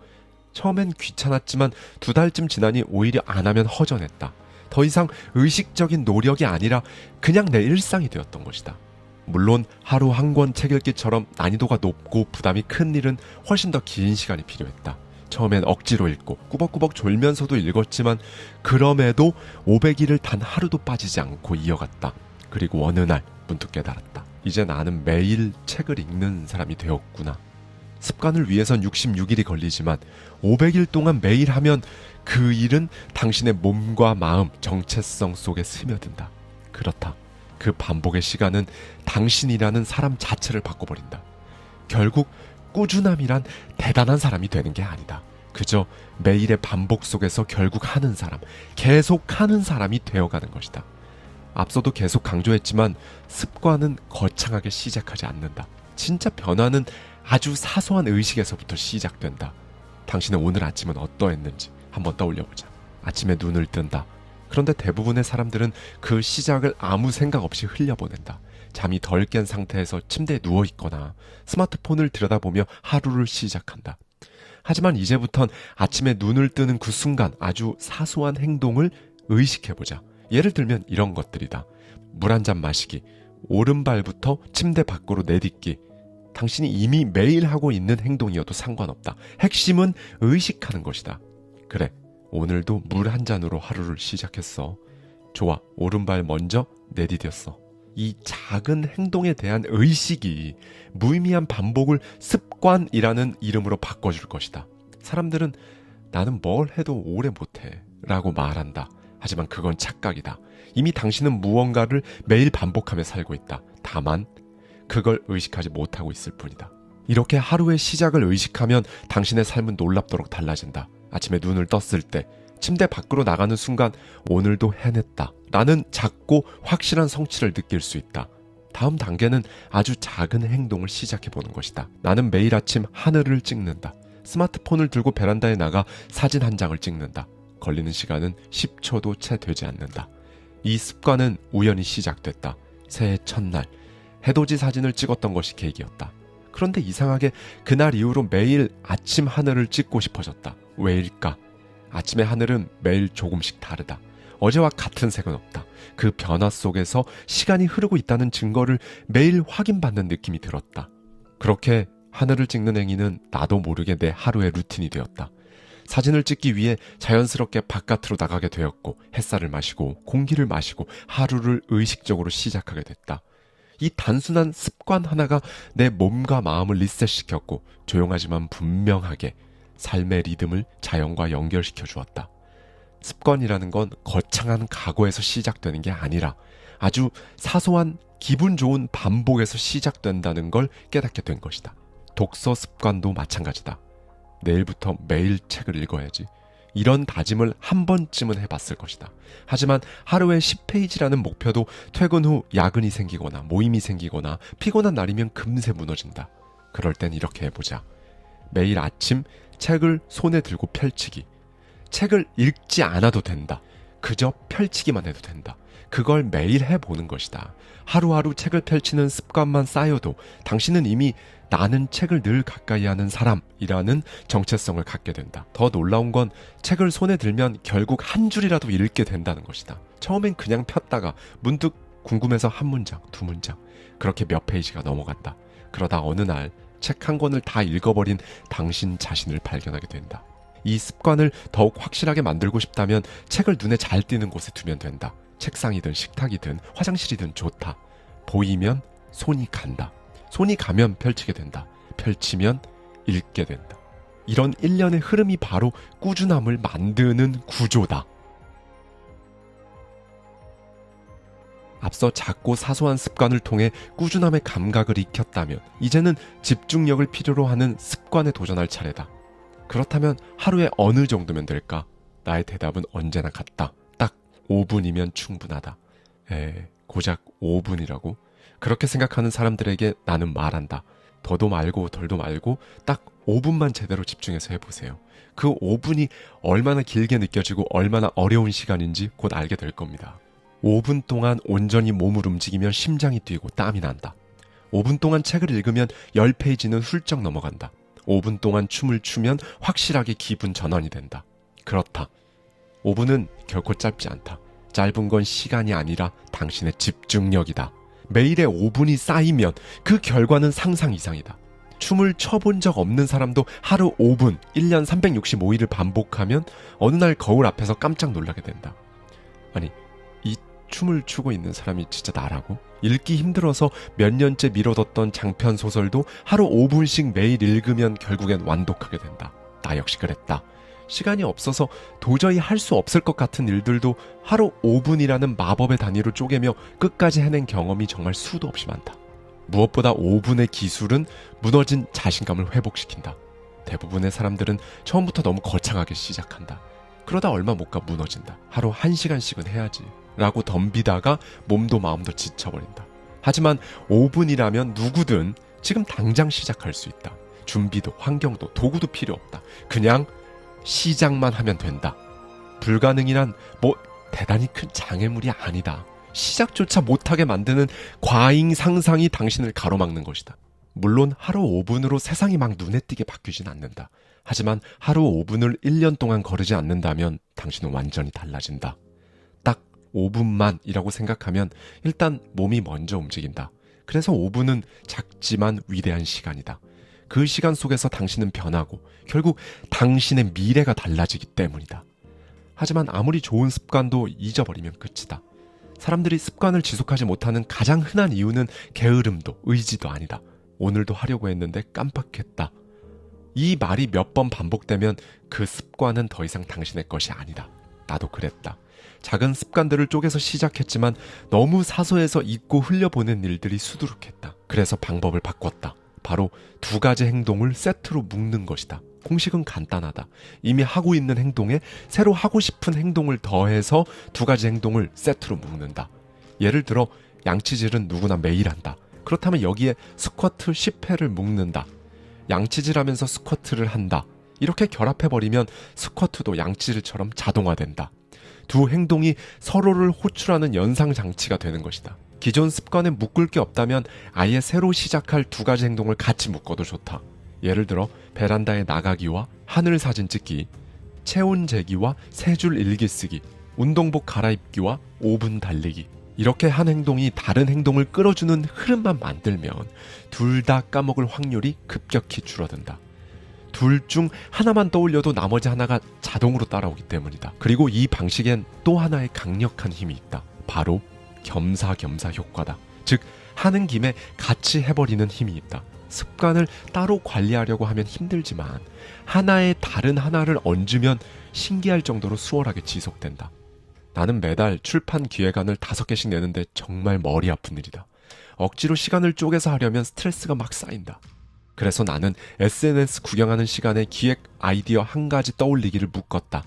처음엔 귀찮았지만 2달쯤 지나니 오히려 안 하면 허전했다. 더 이상 의식적인 노력이 아니라 그냥 내 일상이 되었던 것이다. 물론 하루 한 권 책 읽기처럼 난이도가 높고 부담이 큰 일은 훨씬 더 긴 시간이 필요했다. 처음엔 억지로 읽고 꾸벅꾸벅 졸면서도 읽었지만 그럼에도 500일을 단 하루도 빠지지 않고 이어갔다. 그리고 어느 날 문득 깨달았다. 이제 나는 매일 책을 읽는 사람이 되었구나. 습관을 위해선 66일이 걸리지만 500일 동안 매일 하면 그 일은 당신의 몸과 마음, 정체성 속에 스며든다. 그렇다. 그 반복의 시간은 당신이라는 사람 자체를 바꿔버린다. 결국 꾸준함이란 대단한 사람이 되는 게 아니다. 그저 매일의 반복 속에서 결국 하는 사람, 계속 하는 사람이 되어가는 것이다. 앞서도 계속 강조했지만 습관은 거창하게 시작하지 않는다. 진짜 변화는 아주 사소한 의식에서부터 시작된다. 당신은 오늘 아침은 어떠했는지 한번 떠올려보자. 아침에 눈을 뜬다. 그런데 대부분의 사람들은 그 시작을 아무 생각 없이 흘려보낸다. 잠이 덜 깬 상태에서 침대에 누워있거나 스마트폰을 들여다보며 하루를 시작한다. 하지만 이제부턴 아침에 눈을 뜨는 그 순간 아주 사소한 행동을 의식해보자. 예를 들면 이런 것들이다. 물 한 잔 마시기, 오른발부터 침대 밖으로 내딛기. 당신이 이미 매일 하고 있는 행동이어도 상관없다. 핵심은 의식하는 것이다. 그래, 오늘도 물 한 잔으로 하루를 시작했어. 좋아, 오른발 먼저 내디뎠어. 이 작은 행동에 대한 의식이 무의미한 반복을 습관이라는 이름으로 바꿔줄 것이다. 사람들은 나는 뭘 해도 오래 못해 라고 말한다. 하지만 그건 착각이다. 이미 당신은 무언가를 매일 반복하며 살고 있다. 다만 그걸 의식하지 못하고 있을 뿐이다. 이렇게 하루의 시작을 의식하면 당신의 삶은 놀랍도록 달라진다. 아침에 눈을 떴을 때, 침대 밖으로 나가는 순간 오늘도 해냈다. 나는 작고 확실한 성취를 느낄 수 있다. 다음 단계는 아주 작은 행동을 시작해보는 것이다. 나는 매일 아침 하늘을 찍는다. 스마트폰을 들고 베란다에 나가 사진 한 장을 찍는다. 걸리는 시간은 10초도 채 되지 않는다. 이 습관은 우연히 시작됐다. 새해 첫날 해돋이 사진을 찍었던 것이 계기였다. 그런데 이상하게 그날 이후로 매일 아침 하늘을 찍고 싶어졌다. 왜일까? 아침의 하늘은 매일 조금씩 다르다. 어제와 같은 색은 없다. 그 변화 속에서 시간이 흐르고 있다는 증거를 매일 확인받는 느낌이 들었다. 그렇게 하늘을 찍는 행위는 나도 모르게 내 하루의 루틴이 되었다. 사진을 찍기 위해 자연스럽게 바깥으로 나가게 되었고 햇살을 마시고 공기를 마시고 하루를 의식적으로 시작하게 됐다. 이 단순한 습관 하나가 내 몸과 마음을 리셋시켰고 조용하지만 분명하게 삶의 리듬을 자연과 연결시켜 주었다. 습관이라는 건 거창한 각오에서 시작되는 게 아니라 아주 사소한 기분 좋은 반복에서 시작된다는 걸 깨닫게 된 것이다. 독서 습관도 마찬가지다. 내일부터 매일 책을 읽어야지. 이런 다짐을 한 번쯤은 해봤을 것이다. 하지만 하루에 10페이지라는 목표도 퇴근 후 야근이 생기거나 모임이 생기거나 피곤한 날이면 금세 무너진다. 그럴 땐 이렇게 해보자. 매일 아침 책을 손에 들고 펼치기. 책을 읽지 않아도 된다. 그저 펼치기만 해도 된다. 그걸 매일 해보는 것이다. 하루하루 책을 펼치는 습관만 쌓여도 당신은 이미 나는 책을 늘 가까이 하는 사람이라는 정체성을 갖게 된다. 더 놀라운 건 책을 손에 들면 결국 한 줄이라도 읽게 된다는 것이다. 처음엔 그냥 폈다가 문득 궁금해서 한 문장, 두 문장, 그렇게 몇 페이지가 넘어간다. 그러다 어느 날 책 한 권을 다 읽어버린 당신 자신을 발견하게 된다. 이 습관을 더욱 확실하게 만들고 싶다면 책을 눈에 잘 띄는 곳에 두면 된다. 책상이든 식탁이든 화장실이든 좋다. 보이면 손이 간다. 손이 가면 펼치게 된다. 펼치면 읽게 된다. 이런 일련의 흐름이 바로 꾸준함을 만드는 구조다. 앞서 작고 사소한 습관을 통해 꾸준함의 감각을 익혔다면 이제는 집중력을 필요로 하는 습관에 도전할 차례다. 그렇다면 하루에 어느 정도면 될까? 나의 대답은 언제나 같다. 딱 5분이면 충분하다. 고작 5분이라고? 그렇게 생각하는 사람들에게 나는 말한다. 더도 말고 덜도 말고 딱 5분만 제대로 집중해서 해보세요. 그 5분이 얼마나 길게 느껴지고 얼마나 어려운 시간인지 곧 알게 될 겁니다. 5분 동안 온전히 몸을 움직이면 심장이 뛰고 땀이 난다. 5분 동안 책을 읽으면 10페이지는 훌쩍 넘어간다. 5분 동안 춤을 추면 확실하게 기분 전환이 된다. 그렇다. 5분은 결코 짧지 않다. 짧은 건 시간이 아니라 당신의 집중력이다. 매일의 5분이 쌓이면 그 결과는 상상 이상이다. 춤을 춰본 적 없는 사람도 하루 5분, 1년 365일을 반복하면 어느 날 거울 앞에서 깜짝 놀라게 된다. 아니, 이 춤을 추고 있는 사람이 진짜 나라고? 읽기 힘들어서 몇 년째 미뤄뒀던 장편 소설도 하루 5분씩 매일 읽으면 결국엔 완독하게 된다. 나 역시 그랬다. 시간이 없어서 도저히 할 수 없을 것 같은 일들도 하루 5분이라는 마법의 단위로 쪼개며 끝까지 해낸 경험이 정말 수도 없이 많다. 무엇보다 5분의 기술은 무너진 자신감을 회복시킨다. 대부분의 사람들은 처음부터 너무 거창하게 시작한다. 그러다 얼마 못 가 무너진다. 하루 1시간씩은 해야지 라고 덤비다가 몸도 마음도 지쳐버린다. 하지만 5분이라면 누구든 지금 당장 시작할 수 있다. 준비도 환경도 도구도 필요 없다. 그냥 시작만 하면 된다. 불가능이란 뭐 대단히 큰 장애물이 아니다. 시작조차 못하게 만드는 과잉 상상이 당신을 가로막는 것이다. 물론 하루 5분으로 세상이 막 눈에 띄게 바뀌진 않는다. 하지만 하루 5분을 1년 동안 거르지 않는다면 당신은 완전히 달라진다. 딱 5분만이라고 생각하면 일단 몸이 먼저 움직인다. 그래서 5분은 작지만 위대한 시간이다. 그 시간 속에서 당신은 변하고 결국 당신의 미래가 달라지기 때문이다. 하지만 아무리 좋은 습관도 잊어버리면 끝이다. 사람들이 습관을 지속하지 못하는 가장 흔한 이유는 게으름도 의지도 아니다. 오늘도 하려고 했는데 깜빡했다. 이 말이 몇 번 반복되면 그 습관은 더 이상 당신의 것이 아니다. 나도 그랬다. 작은 습관들을 쪼개서 시작했지만 너무 사소해서 잊고 흘려보낸 일들이 수두룩했다. 그래서 방법을 바꿨다. 바로 2가지 행동을 세트로 묶는 것이다. 공식은 간단하다. 이미 하고 있는 행동에 새로 하고 싶은 행동을 더해서 2가지 행동을 세트로 묶는다. 예를 들어 양치질은 누구나 매일 한다. 그렇다면 여기에 스쿼트 10회를 묶는다. 양치질하면서 스쿼트를 한다. 이렇게 결합해버리면 스쿼트도 양치질처럼 자동화된다. 두 행동이 서로를 호출하는 연상장치가 되는 것이다. 기존 습관에 묶을 게 없다면 아예 새로 시작할 2가지 행동을 같이 묶어도 좋다. 예를 들어 베란다에 나가기와 하늘 사진 찍기, 체온 재기와 3줄 일기 쓰기, 운동복 갈아입기와 5분 달리기. 이렇게 한 행동이 다른 행동을 끌어주는 흐름만 만들면 둘 다 까먹을 확률이 급격히 줄어든다. 둘 중 하나만 떠올려도 나머지 하나가 자동으로 따라오기 때문이다. 그리고 이 방식엔 또 하나의 강력한 힘이 있다. 바로 겸사겸사 효과다. 즉 하는 김에 같이 해버리는 힘이 있다. 습관을 따로 관리하려고 하면 힘들지만 하나에 다른 하나를 얹으면 신기할 정도로 수월하게 지속된다. 나는 매달 출판 기획안을 5개씩 내는데 정말 머리 아픈 일이다. 억지로 시간을 쪼개서 하려면 스트레스가 막 쌓인다. 그래서 나는 SNS 구경하는 시간에 기획 아이디어 1가지 떠올리기를 묶었다.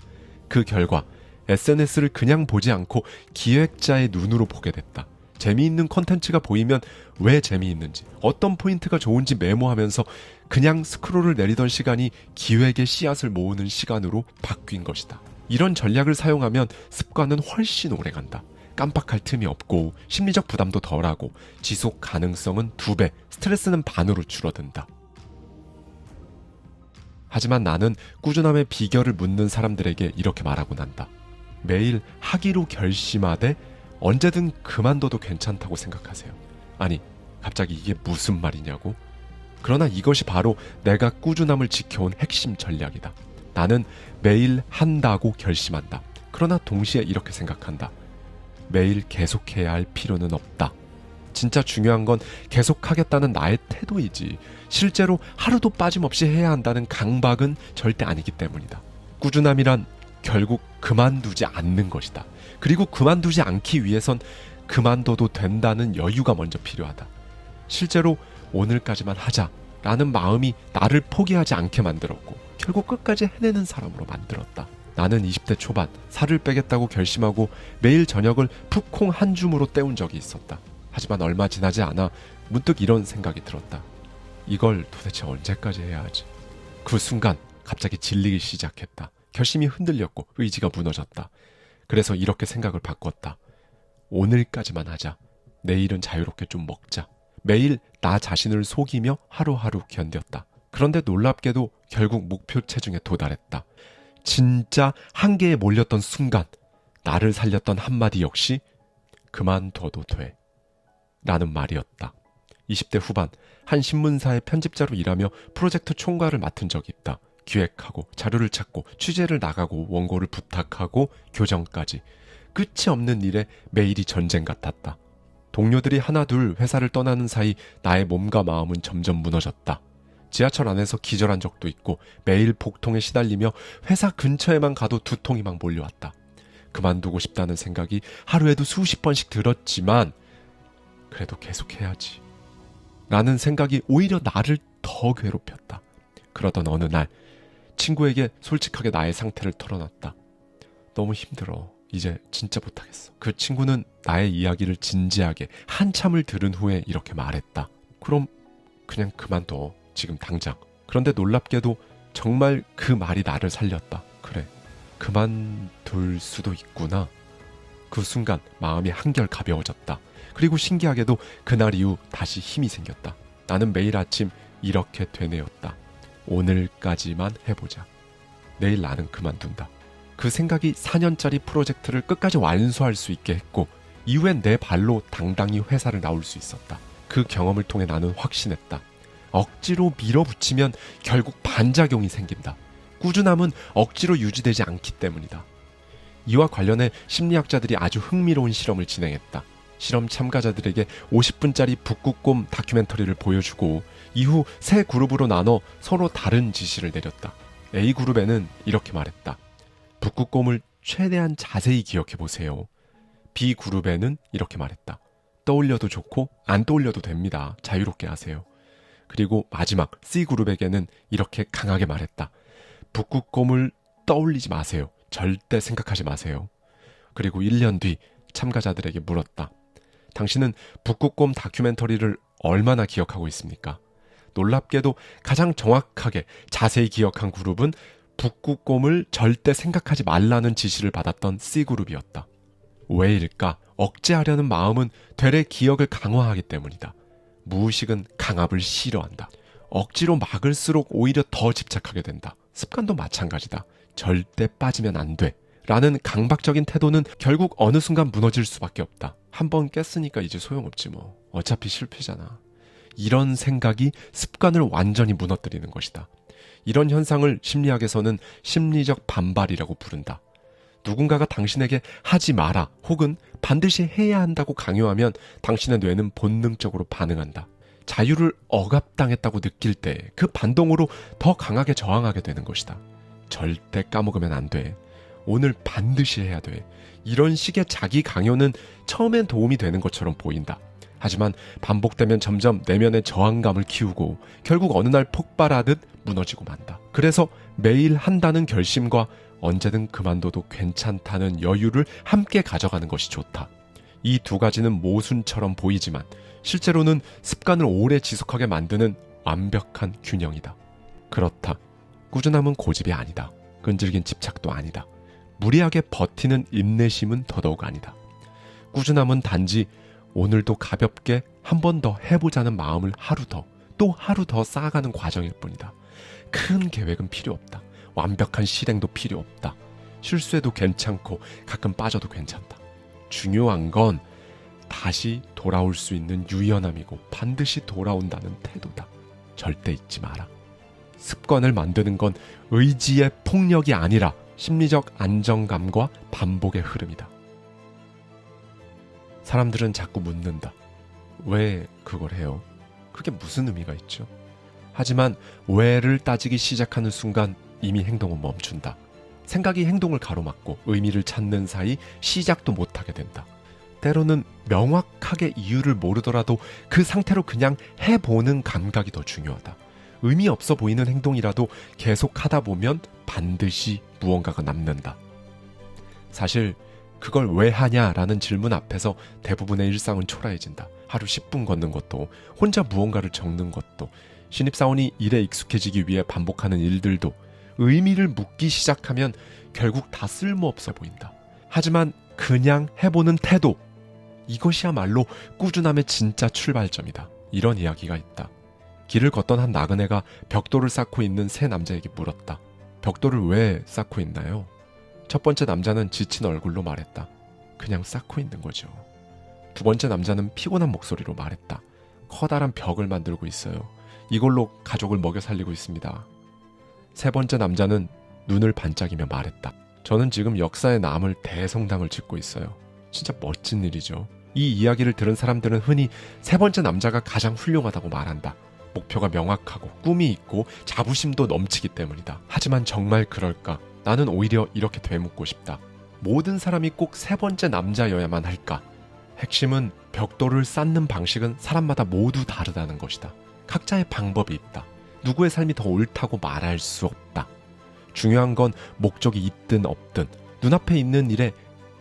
그 결과 SNS를 그냥 보지 않고 기획자의 눈으로 보게 됐다. 재미있는 컨텐츠가 보이면 왜 재미있는지, 어떤 포인트가 좋은지 메모하면서 그냥 스크롤을 내리던 시간이 기획의 씨앗을 모으는 시간으로 바뀐 것이다. 이런 전략을 사용하면 습관은 훨씬 오래간다. 깜빡할 틈이 없고 심리적 부담도 덜하고 지속 가능성은 2배, 스트레스는 반으로 줄어든다. 하지만 나는 꾸준함의 비결을 묻는 사람들에게 이렇게 말하곤 한다. 매일 하기로 결심하되 언제든 그만둬도 괜찮다고 생각하세요. 아니, 갑자기 이게 무슨 말이냐고? 그러나 이것이 바로 내가 꾸준함을 지켜온 핵심 전략이다. 나는 매일 한다고 결심한다. 그러나 동시에 이렇게 생각한다. 매일 계속해야 할 필요는 없다. 진짜 중요한 건 계속하겠다는 나의 태도이지, 실제로 하루도 빠짐없이 해야 한다는 강박은 절대 아니기 때문이다. 꾸준함이란 결국 그만두지 않는 것이다. 그리고 그만두지 않기 위해선 그만둬도 된다는 여유가 먼저 필요하다. 실제로 오늘까지만 하자라는 마음이 나를 포기하지 않게 만들었고 결국 끝까지 해내는 사람으로 만들었다. 나는 20대 초반 살을 빼겠다고 결심하고 매일 저녁을 푹콩 한 줌으로 때운 적이 있었다. 하지만 얼마 지나지 않아 문득 이런 생각이 들었다. 이걸 도대체 언제까지 해야 하지? 그 순간 갑자기 질리기 시작했다. 결심이 흔들렸고 의지가 무너졌다. 그래서 이렇게 생각을 바꿨다. 오늘까지만 하자. 내일은 자유롭게 좀 먹자. 매일 나 자신을 속이며 하루하루 견뎠다. 그런데 놀랍게도 결국 목표 체중에 도달했다. 진짜 한계에 몰렸던 순간 나를 살렸던 한마디 역시 그만둬도 돼 라는 말이었다. 20대 후반 한 신문사의 편집자로 일하며 프로젝트 총괄을 맡은 적이 있다. 기획하고 자료를 찾고 취재를 나가고 원고를 부탁하고 교정까지 끝이 없는 일에 매일이 전쟁 같았다. 동료들이 하나둘 회사를 떠나는 사이 나의 몸과 마음은 점점 무너졌다. 지하철 안에서 기절한 적도 있고 매일 복통에 시달리며 회사 근처에만 가도 두통이 막 몰려왔다. 그만두고 싶다는 생각이 하루에도 수십 번씩 들었지만 그래도 계속해야지 라는 생각이 오히려 나를 더 괴롭혔다. 그러던 어느 날 친구에게 솔직하게 나의 상태를 털어놨다. 너무 힘들어. 이제 진짜 못하겠어. 그 친구는 나의 이야기를 진지하게 한참을 들은 후에 이렇게 말했다. 그럼 그냥 그만둬. 지금 당장. 그런데 놀랍게도 정말 그 말이 나를 살렸다. 그래, 그만둘 수도 있구나. 그 순간 마음이 한결 가벼워졌다. 그리고 신기하게도 그날 이후 다시 힘이 생겼다. 나는 매일 아침 이렇게 되뇌었다. 오늘까지만 해보자. 내일 나는 그만둔다. 그 생각이 4년짜리 프로젝트를 끝까지 완수할 수 있게 했고 이후엔 내 발로 당당히 회사를 나올 수 있었다. 그 경험을 통해 나는 확신했다. 억지로 밀어붙이면 결국 반작용이 생긴다. 꾸준함은 억지로 유지되지 않기 때문이다. 이와 관련해 심리학자들이 아주 흥미로운 실험을 진행했다. 실험 참가자들에게 50분짜리 북극곰 다큐멘터리를 보여주고 이후 세 그룹으로 나눠 서로 다른 지시를 내렸다. A그룹에는 이렇게 말했다. 북극곰을 최대한 자세히 기억해보세요. B그룹에는 이렇게 말했다. 떠올려도 좋고 안 떠올려도 됩니다. 자유롭게 하세요. 그리고 마지막 C그룹에게는 이렇게 강하게 말했다. 북극곰을 떠올리지 마세요. 절대 생각하지 마세요. 그리고 1년 뒤 참가자들에게 물었다. 당신은 북극곰 다큐멘터리를 얼마나 기억하고 있습니까? 놀랍게도 가장 정확하게 자세히 기억한 그룹은 북극곰을 절대 생각하지 말라는 지시를 받았던 C그룹이었다. 왜일까? 억제하려는 마음은 되레 기억을 강화하기 때문이다. 무의식은 강압을 싫어한다. 억지로 막을수록 오히려 더 집착하게 된다. 습관도 마찬가지다. 절대 빠지면 안 돼. 라는 강박적인 태도는 결국 어느 순간 무너질 수밖에 없다. 한번 깼으니까 이제 소용없지 뭐. 어차피 실패잖아. 이런 생각이 습관을 완전히 무너뜨리는 것이다. 이런 현상을 심리학에서는 심리적 반발이라고 부른다. 누군가가 당신에게 하지 마라 혹은 반드시 해야 한다고 강요하면 당신의 뇌는 본능적으로 반응한다. 자유를 억압당했다고 느낄 때 그 반동으로 더 강하게 저항하게 되는 것이다. 절대 까먹으면 안 돼. 오늘 반드시 해야 돼. 이런 식의 자기 강요는 처음엔 도움이 되는 것처럼 보인다. 하지만 반복되면 점점 내면의 저항감을 키우고 결국 어느 날 폭발하듯 무너지고 만다. 그래서 매일 한다는 결심과 언제든 그만둬도 괜찮다는 여유를 함께 가져가는 것이 좋다. 이 두 가지는 모순처럼 보이지만 실제로는 습관을 오래 지속하게 만드는 완벽한 균형이다. 그렇다. 꾸준함은 고집이 아니다. 끈질긴 집착도 아니다. 무리하게 버티는 인내심은 더더욱 아니다. 꾸준함은 단지 오늘도 가볍게 한 번 더 해보자는 마음을 하루 더, 또 하루 더 쌓아가는 과정일 뿐이다. 큰 계획은 필요 없다. 완벽한 실행도 필요 없다. 실수해도 괜찮고 가끔 빠져도 괜찮다. 중요한 건 다시 돌아올 수 있는 유연함이고 반드시 돌아온다는 태도다. 절대 잊지 마라. 습관을 만드는 건 의지의 폭력이 아니라 심리적 안정감과 반복의 흐름이다. 사람들은 자꾸 묻는다. 왜 그걸 해요? 그게 무슨 의미가 있죠? 하지만 왜를 따지기 시작하는 순간 이미 행동은 멈춘다. 생각이 행동을 가로막고 의미를 찾는 사이 시작도 못하게 된다. 때로는 명확하게 이유를 모르더라도 그 상태로 그냥 해보는 감각이 더 중요하다. 의미 없어 보이는 행동이라도 계속 하다 보면 반드시 무언가가 남는다. 사실 그걸 왜 하냐라는 질문 앞에서 대부분의 일상은 초라해진다. 하루 10분 걷는 것도, 혼자 무언가를 적는 것도, 신입사원이 일에 익숙해지기 위해 반복하는 일들도 의미를 묻기 시작하면 결국 다 쓸모없어 보인다. 하지만 그냥 해보는 태도, 이것이야말로 꾸준함의 진짜 출발점이다. 이런 이야기가 있다. 길을 걷던 한 나그네가 벽돌을 쌓고 있는 세 남자에게 물었다. 벽돌을 왜 쌓고 있나요? 첫 번째 남자는 지친 얼굴로 말했다. 그냥 쌓고 있는 거죠. 두 번째 남자는 피곤한 목소리로 말했다. 커다란 벽을 만들고 있어요. 이걸로 가족을 먹여 살리고 있습니다. 세 번째 남자는 눈을 반짝이며 말했다. 저는 지금 역사에 남을 대성당을 짓고 있어요. 진짜 멋진 일이죠. 이 이야기를 들은 사람들은 흔히 세 번째 남자가 가장 훌륭하다고 말한다. 목표가 명확하고 꿈이 있고 자부심도 넘치기 때문이다. 하지만 정말 그럴까? 나는 오히려 이렇게 되묻고 싶다. 모든 사람이 꼭 세 번째 남자여야만 할까? 핵심은 벽돌을 쌓는 방식은 사람마다 모두 다르다는 것이다. 각자의 방법이 있다. 누구의 삶이 더 옳다고 말할 수 없다. 중요한 건 목적이 있든 없든 눈앞에 있는 일에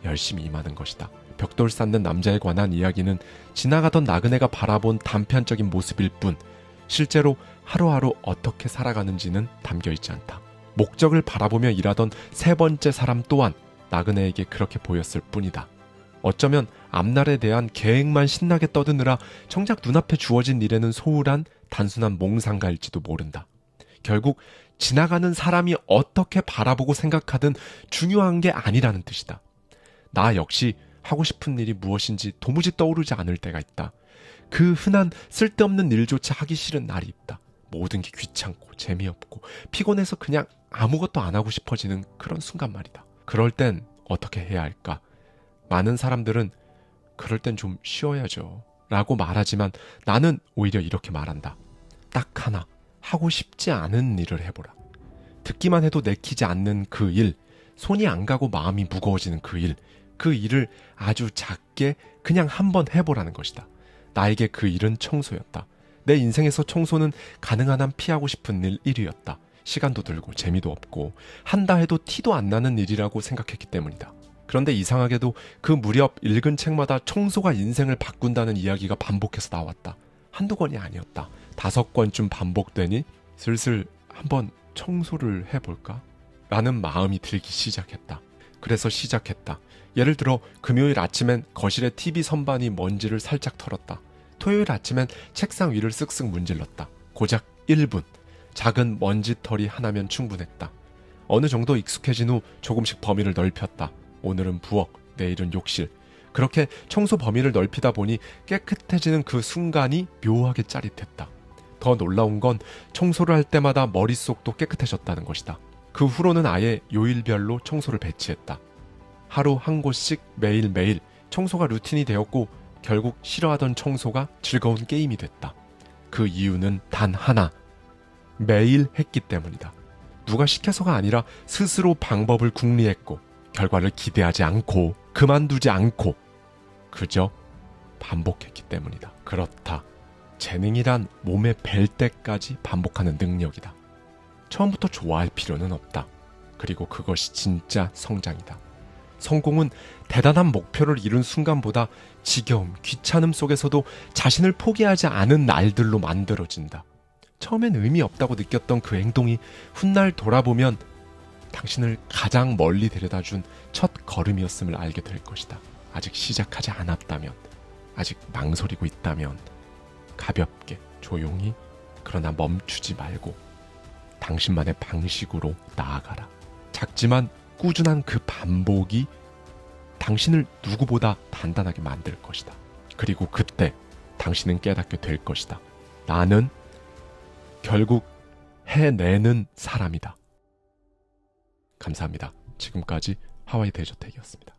열심히 임하는 것이다. 벽돌 쌓는 남자에 관한 이야기는 지나가던 나그네가 바라본 단편적인 모습일 뿐 실제로 하루하루 어떻게 살아가는지는 담겨있지 않다. 목적을 바라보며 일하던 세 번째 사람 또한 나그네에게 그렇게 보였을 뿐이다. 어쩌면 앞날에 대한 계획만 신나게 떠드느라 정작 눈앞에 주어진 일에는 소홀한 단순한 몽상가일지도 모른다. 결국 지나가는 사람이 어떻게 바라보고 생각하든 중요한 게 아니라는 뜻이다. 나 역시 하고 싶은 일이 무엇인지 도무지 떠오르지 않을 때가 있다. 그 흔한 쓸데없는 일조차 하기 싫은 날이 있다. 모든 게 귀찮고 재미없고 피곤해서 그냥 아무것도 안 하고 싶어지는 그런 순간 말이다. 그럴 땐 어떻게 해야 할까? 많은 사람들은 그럴 땐 좀 쉬어야죠 라고 말하지만 나는 오히려 이렇게 말한다. 딱 하나, 하고 싶지 않은 일을 해보라. 듣기만 해도 내키지 않는 그 일, 손이 안 가고 마음이 무거워지는 그 일, 그 일을 아주 작게 그냥 한번 해보라는 것이다. 나에게 그 일은 청소였다. 내 인생에서 청소는 가능한 한 피하고 싶은 일 1위였다. 시간도 들고 재미도 없고 한다 해도 티도 안 나는 일이라고 생각했기 때문이다. 그런데 이상하게도 그 무렵 읽은 책마다 청소가 인생을 바꾼다는 이야기가 반복해서 나왔다. 한두 권이 아니었다. 5권쯤 반복되니 슬슬 한번 청소를 해볼까? 라는 마음이 들기 시작했다. 그래서 시작했다. 예를 들어 금요일 아침엔 거실의 TV 선반이 먼지를 살짝 털었다. 토요일 아침엔 책상 위를 쓱쓱 문질렀다. 고작 1분. 작은 먼지털이 하나면 충분했다. 어느 정도 익숙해진 후 조금씩 범위를 넓혔다. 오늘은 부엌, 내일은 욕실. 그렇게 청소 범위를 넓히다 보니 깨끗해지는 그 순간이 묘하게 짜릿했다. 더 놀라운 건 청소를 할 때마다 머릿속도 깨끗해졌다는 것이다. 그 후로는 아예 요일별로 청소를 배치했다. 하루 한 곳씩 매일매일 청소가 루틴이 되었고 결국 싫어하던 청소가 즐거운 게임이 됐다. 그 이유는 단 하나. 매일 했기 때문이다. 누가 시켜서가 아니라 스스로 방법을 궁리했고 결과를 기대하지 않고 그만두지 않고 그저 반복했기 때문이다. 그렇다. 재능이란 몸에 뵐 때까지 반복하는 능력이다. 처음부터 좋아할 필요는 없다. 그리고 그것이 진짜 성장이다. 성공은 대단한 목표를 이룬 순간보다 지겨움, 귀찮음 속에서도 자신을 포기하지 않은 날들로 만들어진다. 처음엔 의미 없다고 느꼈던 그 행동이 훗날 돌아보면 당신을 가장 멀리 데려다준 첫 걸음이었음을 알게 될 것이다. 아직 시작하지 않았다면, 아직 망설이고 있다면 가볍게, 조용히, 그러나 멈추지 말고 당신만의 방식으로 나아가라. 작지만 꾸준한 그 반복이 당신을 누구보다 단단하게 만들 것이다. 그리고 그때 당신은 깨닫게 될 것이다. 나는 결국 해내는 사람이다. 감사합니다. 지금까지 하와이 대저택이었습니다.